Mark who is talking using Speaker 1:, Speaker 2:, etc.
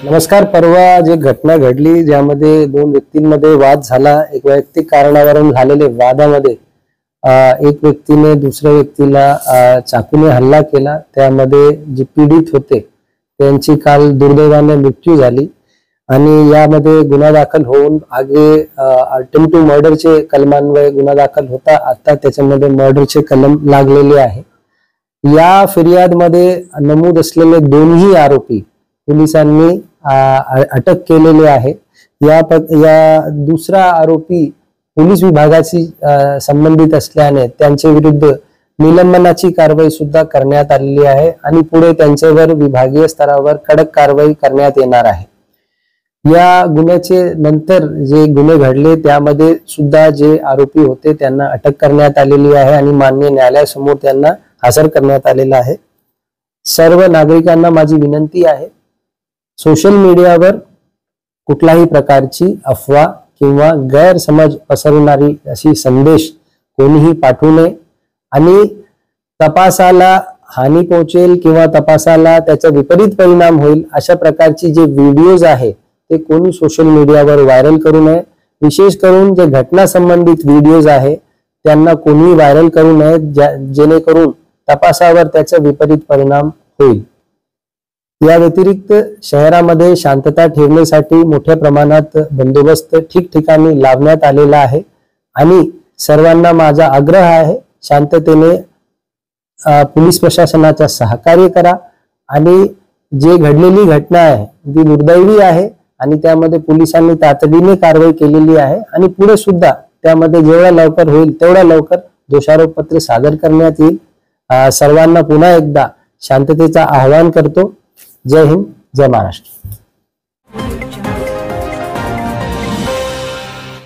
Speaker 1: नमस्कार. परवा जे घटना घडली ज्यामध्ये दोन व्यक्तींमध्ये वाद झाला, एक वैयक्तिक कारणावरून झालेले वादामध्ये एक व्यक्तीने दुसऱ्या व्यक्तीला चाकूने हल्ला केला. त्यामध्ये जे पीडित होते त्यांची काल दुर्दैवाने मृत्यू झाली आणि यामध्ये गुन्हा दाखल होऊन आगे अटेम्प्ट टू मर्डरचे कलमान्वये गुन्हा दाखल होता. आता त्याच्यामध्ये मर्डरचे कलम लागलेले आहे. या फिर्यादमध्ये नमूद असलेले दोन्ही आरोपी पोलिसांनी अटक केलेले आहे. या दुसरा आरोपी पोलीस विभागाशी संबंधित असल्याने त्यांच्या विरुद्ध निलंबनाची कारवाई सुद्धा करण्यात आलेली आहे आणि पुढे त्यांच्यावर विभागीय स्तरावर कडक कारवाई करण्यात येणार आहे. या गुन्ह्याचे नंतर जे गुन्हे घडले त्यामध्ये सुद्धा जे आरोपी होते त्यांना अटक करण्यात आलेली आहे आणि माननीय न्यायालयासमोर त्यांना हजर करण्यात आलेला आहे. सर्व नागरिकांना माझी विनंती आहे, सोशल मीडियावर कुठल्याही प्रकारची अफवा किंवा गैरसमज पसरवणारी अशी संदेश कोणीही पाठवू नये आणि तपासाला हानी पोहोचेल किंवा तपासाला त्याचा विपरीत परिणाम होईल अशा प्रकारची जे व्हिडिओज आहे ते कोणी सोशल मीडियावर व्हायरल करू नये. विशेष करून जे घटना संबंधित व्हिडिओज आहे त्यांना कोणी व्हायरल करू नये जेणेकरून तपासावर त्याचा विपरीत परिणाम होईल. या व्यतिरिक्त शहरामध्ये शांतता ठेवण्यासाठी मोठ्या प्रमाणात बंदोबस्त ठिकठिकाणी लावण्यात आलेला आहे आणि सर्वांना माझा आग्रह आहे, शांततेने पोलीस प्रशासनाचा सहकार्य करा आणि जे घडलेली घटना आहे ती दुर्दैवी आहे आणि त्यामध्ये पोलिसांनी तातडीने कारवाई केलेली आहे आणि पुढे सुद्धा त्यामध्ये जेवढा लवकर होईल तेवढा लवकर दोषारोपपत्र सादर करण्यात येईल. सर्वांना पुन्हा एकदा शांततेचा आवाहन करतो. जय हिंद, जय महाराष्ट्र.